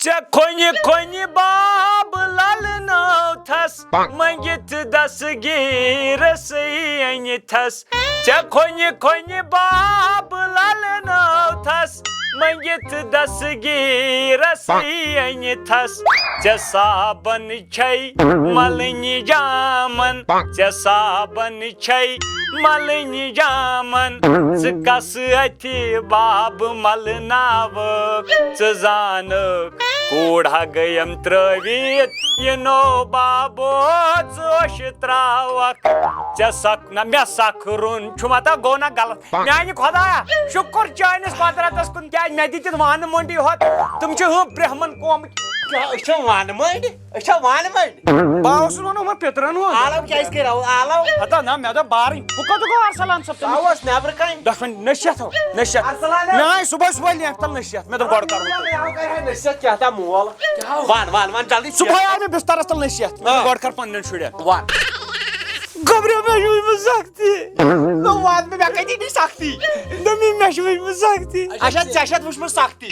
Konye bab lalno thas mangit das gir se thas konye bab lalno thas mangit das gir se thas saban chai malni jaman saban chai malni jaman zkas ati bab malnav zanak Koda gayam travit, babo zosh travak. Jasak na mesak run chumata gona galat. Myani khoda shukur Chinese quadratus kun kya meditid wan mondi hot. Tum chu Brahman kom Acha wan mondi. Acha wan mondi. Bausunu no ma petran ho. Alam kya iske raw alam. Hata na me da bari. Hukadu go arsalan sab. I was never kind. Dashman nashat ho. Nashat. Arsalan. Nahi subah lektal nashat. Me da god kar. Nashat kya tha mol. Wan jaldi. Subah me bistar astal nashat. Me da god kar pandan shudya. Wan. Gabriel me ajuda sakti. No wan me kadi nahi sakti. Da me ajuda sakti. Ashat vushmu sakti.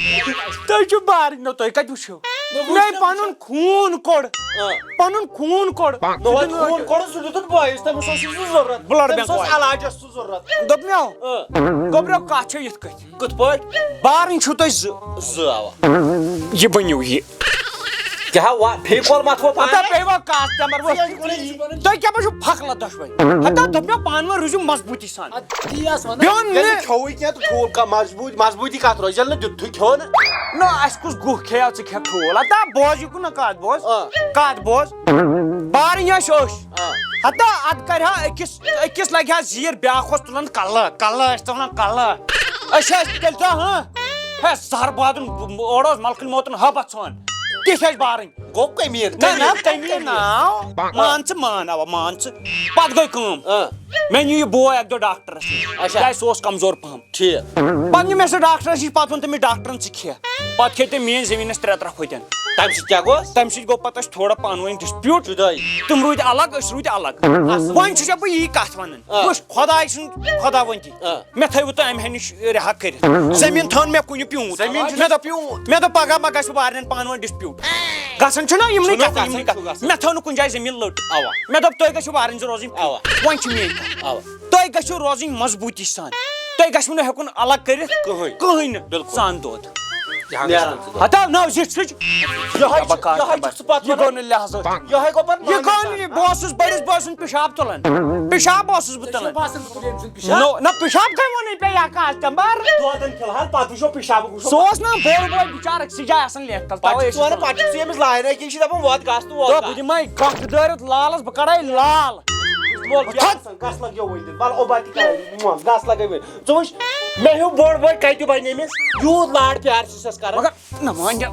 Toy chu bari no toy kadi vusho. Nahi panun khoon kod. Panun khoon kod. No wan khoon kod sudut boy. Istam sos zorat. Blood bank. Sos alaj zorat. Dab me ao. Gabriel kaç yit kati. Kut boy. Barin chu toy z. Zawa. Ye baniu ye. Kya wa phekol mat ho Hata peva kaç tamar wo. Toy kya bashu phakla dashbay. Hata dab me panwa ruju mazbuti san. Diyas mana. Bion Gel khoy kya to khol ka mazbuti ka to jal na juthu khyo na. No askus guh khaya ç kha khol. Hata boz yukun kat boz. Kat boz. Barin ya shosh. Hata ad karha ekis lagya zir biakhos tulan kalla istulan kalla. Aşağı geldi ha. Ha zarbadın oros malkın motun habatson. Tişaj barin. Gok kemir. Na kemir na. Manç. Pat goy kum. Men yu boy ek do doctor. Aşağı sos kamzor paham. Thik. Pat ni mes doctor şi pat von temi doctorn sikhe. Pat khete men zemin strat rakhoyden. Tam sit kya gos? Tam sit go patas thoda panwain dispute. Judai. Tum ruid alag ös ruid alag. Wan şu bu iyi kat vanın. Kuş khoda için khoda vanti. Me thayu ta em heniş reha kar. Zemin thon me kunu piu. Zemin me da piu. Me da paga magas barnen panwain dispute. Gasan chuna imni kat. Me thonu kunjai zemin lut. Awa. Me da toy ga şu barin rozim. Awa. Wan chimi. Awa. Toy ga şu rozim mazbuti san. Toy ga şu ne hekun alag kar. Kıhın. San dod. Hata no zitsuj. Yahay sıpat Ye gonu lahza. Yahay kopar. Ye gonu bosuz baris bosun pişap tulan. Pişap bosuz butulan. No pişap kaymoni pe yakas tambar. Dodan filhal patuşo pişabı kuşo. Sos na boy biçarak sıca asın lektal. Patuşo patuşuyemiz layına ki işi yapın vat gastu vat. Da budi may kakdarat lalas bakaray lal. Mol yasan gas lagyo oydu. Bal obati kay. Gas lagyo. Çomuş mehu bor boy kaytu baynemiz. Yu lad pyar ses kar. Maka namanya.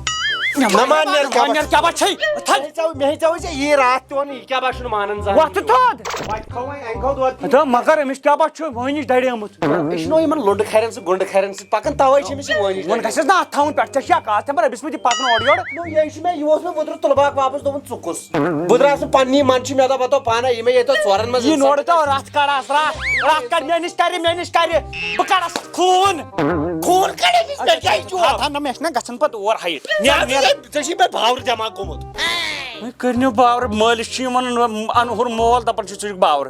Namanya kya baat chai? Mehi chawi se ye raat to ni kya başını manan zan. What tad? Bak kavay ankau duat. Da magar emiş kya baat chu vaniş daydamut. İşno yaman lund kharensi gund kharensi pakan tavay çemiş vaniş. Wan kasas na athaun percha ya ka tambar bismiti pakna audio. No ye işme yuvos me budru tulbak vapas dovun sukus. Budrasu panni manchi me da bato pana ime ye to soran maz. Ye nodta rat karas rat kar meniş kari bakaras khun kare biz me kya chu. Ha na meshna gasan pat or hayit. Taşı be bhavr jama komut. Karnı bavr malish chiman anhur mol da parchu chuk bavr.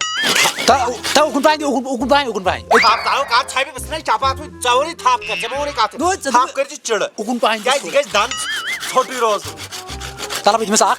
Ta ukun bain. Ka chai be basna chapa tu chawri thap kar jama ore ka. Thap kar ji chid. Ukun bain. Guys dan choti roz. Tala bitme sak.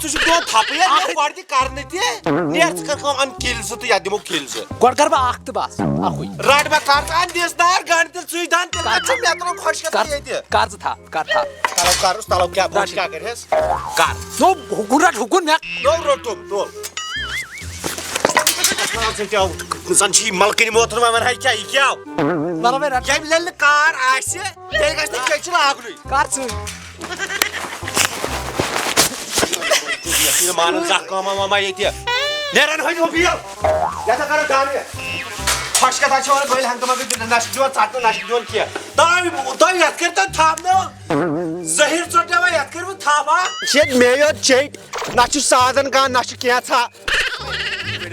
tu şu do thap ya ne vardı karneti ne artık kan an kills tu ya demo kills Gorgar ba aktı bas. Akhuy. rad ba kar an desdar gantel suydan tel açım ya tron khoş kat yedi Karz tha. talo kya boş kya kres kar No hukun ya. no rotum no sanchi malkini motor ma hay kya ikya Bana ver. gemlelli kar aşı tel gaçta keçil agluy Karz. Yine manın zakama mama yedi. Neren haydi o bir yıl. Yata kara dağınıyor. Başka da çağırıp böyle hangama bir naşkıcıvan tatlı naşkıcıvan ki. Daha yatkırdan tam ne o? Zahir çortama yatkır mı tama? Şey meyot şey. Naşı sağdan kan naşı kiya ta.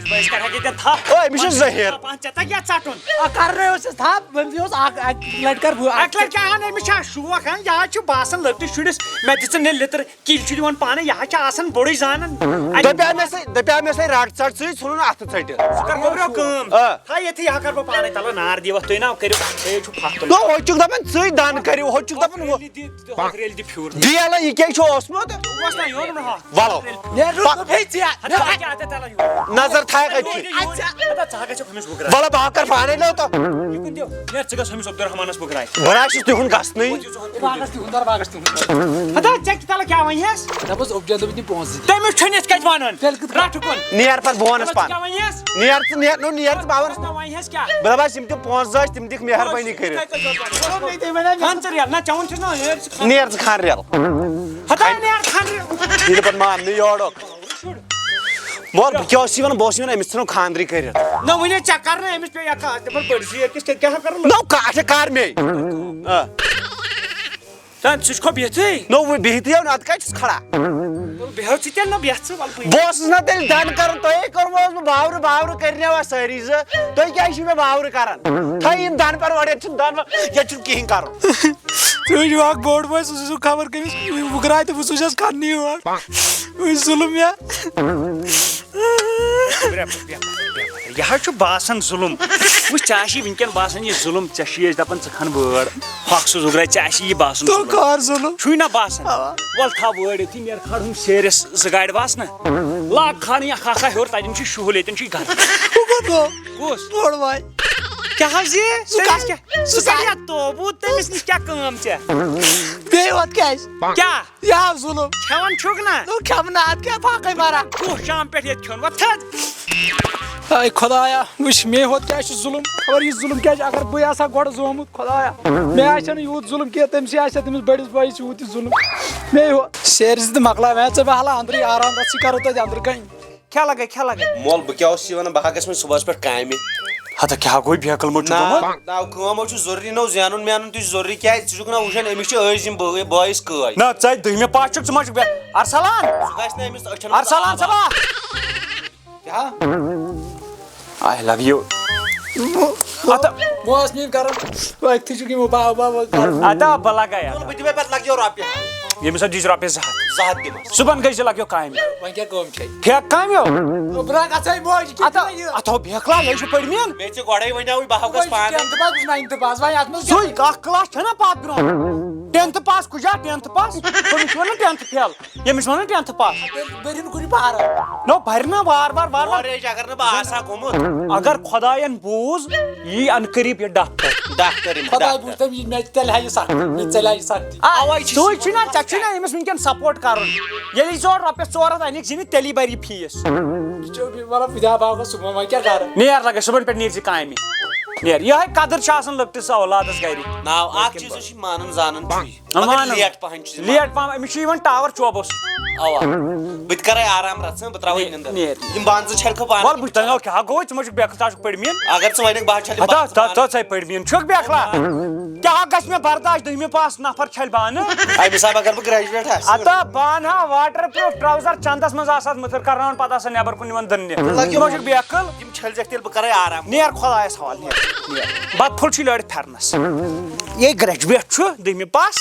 بٲیِس کَرٕہا ییٚتٮ۪ن تھپھ اوے أمِس چھُ ظٲہِر ژےٚ تَگہِ ژَٹُن کرنے اوسُس تھپھ وۄنۍ اوس اکھ لٹہِ کر بہٕ اَکہِ لَٹہِ کیٛاہ اَہن أمِس چھا شوق ہن یہِ حظ چھُ باسان لۄکٹِس شُرِس مےٚ دِژٕ نہٕ لِتٕر کِلۍ چھُ دِوان پانے یہِ حظ چھُ آسان بوٚڑُے زانان دپیٛاو مےٚ سۭتۍ رٹ ژٹ سۭتۍ ژھُنُن اَتھٕ ژٔٹِتھ ژٕ کر گوٚبریو کٲم تھاو ییٚتھی یہِ کر بہٕ پانے تَلہٕ نار دِوَتھ تُہۍ نا کٔرِو بیٚیہِ چھُ پھکھ تُلُن ہُہ چھُکھ دپان ژٕے دن کٔرِو ہُہ چھُکھ دپان ریٚلہِ دِ پھیوٗر دیل یہِ کیٛاہ چھُ اوسمُت اوس نا یورُن ہا وَلو نظر تھایکھ أتھی ژٕ گژھِ أمِس بُگراے وَلہٕ بہٕ کر پانے لو تو نیٚر ژٕ گژھ أمِس عبدالرحمانس بُگراے بہٕ چھُس تِہُنٛد گژھنٕے باغس تہِ باغس تہِ ہتا ژےٚ کہِ تَلہٕ کیٛاہ وَنہس دپُس اوبجان دوٚپ دِم پونٛسہٕ تٔمِس چھُنہٕ کَتہِ وَنُن تیٚلہِ کِتھ رٹھ کُن نیر پتہٕ بونس پان کیٛاہ وَنہس نیر ژٕ نیر نو نیر ژٕ باورس مےٚ وَنہس کیٛاہ بہٕ دپس یِم تِم پونٛسہٕ ٲسۍ تِم دِکھ مہربٲنی کٔرِتھ کھن ژٕ ریل نہ چون چھُس نا نیٚر ژٕ نیر ژٕ کھن ریل ہتا نیٚر کھن ریل ییٚلہِ پتہٕ ماننہٕ یورُک مول بہٕ کیٛاہ اوسُس یِوان بہٕ اوسُس یِوان أمِس ژھٕنو خانٛدرٕے کٔرِتھ نہ وٕنے ژےٚ کر نہٕ أمِس پیٚیہِ یا کَتھ دَپان پٔرزی أکِس تیٚلہِ کیٛاہ کرُن نو اچھا کر مے ژٕ چھُکھا بِہتھٕے نو بِہتھٕے نتہٕ کتہِ چھُس کھڑا بیٚہو ژٕ تیٚلہِ نہ بیٚہہ ژٕ وَلہٕ بہٕ اوسُس نا تیٚلہِ دن کرُن تۄہے کوٚرمُت اوس بہٕ باورٕ باورٕ کٔرنیوا سٲری زٕ تُہۍ کیٛازِ چھِو مےٚ باورٕ کران تھٲیِو یِم دن پَر اورٕ ییٚتہِ چھُنہٕ دن ییٚتہِ چھُنہٕ کِہینۍ کرُن ژٕ چھُ اکھ بوٚڑ بوے سُہ چھُ خبر کٔمِس بُگراے تہٕ بہٕ سوٗزٮ۪س کھننہِ یور وٕنۍ ظُلُم مےٚ یہِ حظ چھُ باسان ظُلُم وٕچھ ژےٚ آسی وٕنکٮ۪ن باسان یہِ ظُلُم ژےٚ چھِ أسۍ دپان ژٕ کھن وٲر ہۄکھ سُہ زُگراے ژےٚ آسی یہِ باسان تو کر ظُلُم چھُے نہ باسان وَلہٕ تھاو وٲر ییٚتھی نیر کھڑ ہُم سیرِس زٕ گاڑِ بس نہ لاگ کھالٕنۍ اکھ اکھا ہیوٚر تَتٮ۪ن چھُ شُہُل ییٚتٮ۪ن چھُے گرٕ کُس بوٚڑ بوے کیٛاہ حظ یہِ سُہ کَرِ یا توبوٗد تٔمِس نِش کیٛاہ کٲم ژےٚ بیٚیہِ ہوت کیٛازِ کیٛاہ یہِ آو ظُلُم کھٮ۪وان چھُکھ نا کھٮ۪مہٕ نہٕ اَدٕ کیٛاہ پھاکَے ماران کُس شام پٮ۪ٹھ ییٚتہِ کھیوٚن وۄنۍ تھٔز اے خۄدایا وٕچھ مے ہوت کیٛاہ چھُ ظُلُم خبر یہِ ظُلُم کیٛازِ اگر بٕے آسہٕ ہا گۄڈٕ زومُت خۄدایا مےٚ آسہِ ہا نہٕ یوٗت ظُلُم کینٛہہ تٔمسٕے آسہِ ہا تٔمِس بٔڑِس بٲیِس یوٗت یہِ ظُلُم مے ہوت سیرِ زٕ تہِ مۄکلاے وۄنۍ ژٕ بہلا أنٛدرٕے آرام رَژھٕے کَرو تَتہِ أنٛدرٕ کَنہِ کھیٚہ لگے مول بہٕ کیٛاہ اوسُس یِوان بہٕ ہا گژھِ وۄنۍ صُبحس پٮ۪ٹھ کامہِ ہتا کیٛاہ گوٚو بیکٕل موٚٹ چھُ گوٚمُت نو کٲم چھُ ضروٗری نو زینُن مینُن تہِ چھُ ضروٗری کیٛازِ ژٕ چھُکھ نا وٕچھان أمِس چھِ أزۍ یِم بٲیِس کٲے نہ ژٕ دٔہمہِ پاس چھُکھ ژٕ ما چھُکھ ارسلان سُہ گژھِ نہٕ أمِس أچھن ارسلان صبا آی لو یوٗ بہٕ اوس میٲنۍ کران أتھی چھُکھ یِمو باو باو کران ادا بہٕ لگاے بہٕ دِمے پتہٕ لگیو رۄپیہِ ییٚمِس دِژ رۄپیس 200 200 دِمس صُبحن گٔے زِ لگیو کامہِ وۄنۍ کیٛاہ کٲم چھے پھیک کامیو بہٕ گژھے موج اتھو بیکلا یہِ چھُ پٔرمین مےٚ ژےٚ گۄڈے ونیاوٕے بہٕ ہا گژھٕ پانہٕ ناینتھٕ پاس وۄنۍ اتھ منٛز سُے اکھ کلاس چھنا پتھ برونٛہہ 10th پاس کُجا 10th پاس تٔمِس چھِ ونان 10th فیل ییٚمِس ونان 10th پاس بٔرِن کُنہِ بہار نو بھرِ نا وار ایج اگر نہٕ بہٕ آسہٕ ہا گوٚمُت اگر خۄداین بوٗز یی ان قریٖب یہِ ڈاکٹر خۄداے بوٗز تٔمۍ مےٚ تہِ تیٚلہِ ہا یہِ سختی مےٚ ژَلہِ ہا یہِ سختی سُے چھُنا ژےٚ چھُنا أمِس وٕنکٮ۪ن سپورٹ کرُن ییٚلہِ ژٕ اورٕ رۄپیس 400 انکھ زِ تیٚلی بَرِ یہِ فیٖس مطلب بہٕ باغس صُبحن وۄنۍ کیٛاہ کرٕ نیر لگے صُبحن پٮ۪ٹھ نیٖر ژٕ کامہِ نیر یِہے قدٕر چھِ آسان لۄکٹِس اولادس گرِ ناو اکھ چیٖز چھُ مانان زانان لیٹ پہن چھُ لیٹ پہم أمِس چھُ یِوان ٹاور چوبو سۭتۍ اوا بہٕ تہِ کرے آرام رژھ بہٕ تراوے نِندٕر یِم بانہٕ چھلکھٕ وَلہٕ پانہٕ بہٕ تۄہہِ کیٛاہ گوٚو ژٕ ما چھُکھ بیکھٕ ژٕ چھُکھ پٔرمین اگر ژٕ وَنکھ بہٕ چھلہٕ ژٕ پٔرمین چھُکھ بیکھلا کیٛاہ گژھِ مےٚ برداش 10مہِ پاس نفر چھلہِ بانہٕ امہِ حساب اگر بہٕ گریجویٹ آسہٕ اتا بانہٕ ہا واٹر پروٗف ٹراوزر چندس منٛز آسان مٔتھٕر کرناوان پتہٕ آسان نیبر کُن یِوان دٕننہِ ژٕ ما چھُکھ بیکٕل یِم چھلزٮ۪کھ تیٚلہِ بہٕ کرے آرام نیر خۄدایس حوالہٕ نیر بتہٕ پھوٚل چھُے لٲرِتھ پھرنس یے گریجویٹ چھُ 10مہِ پاس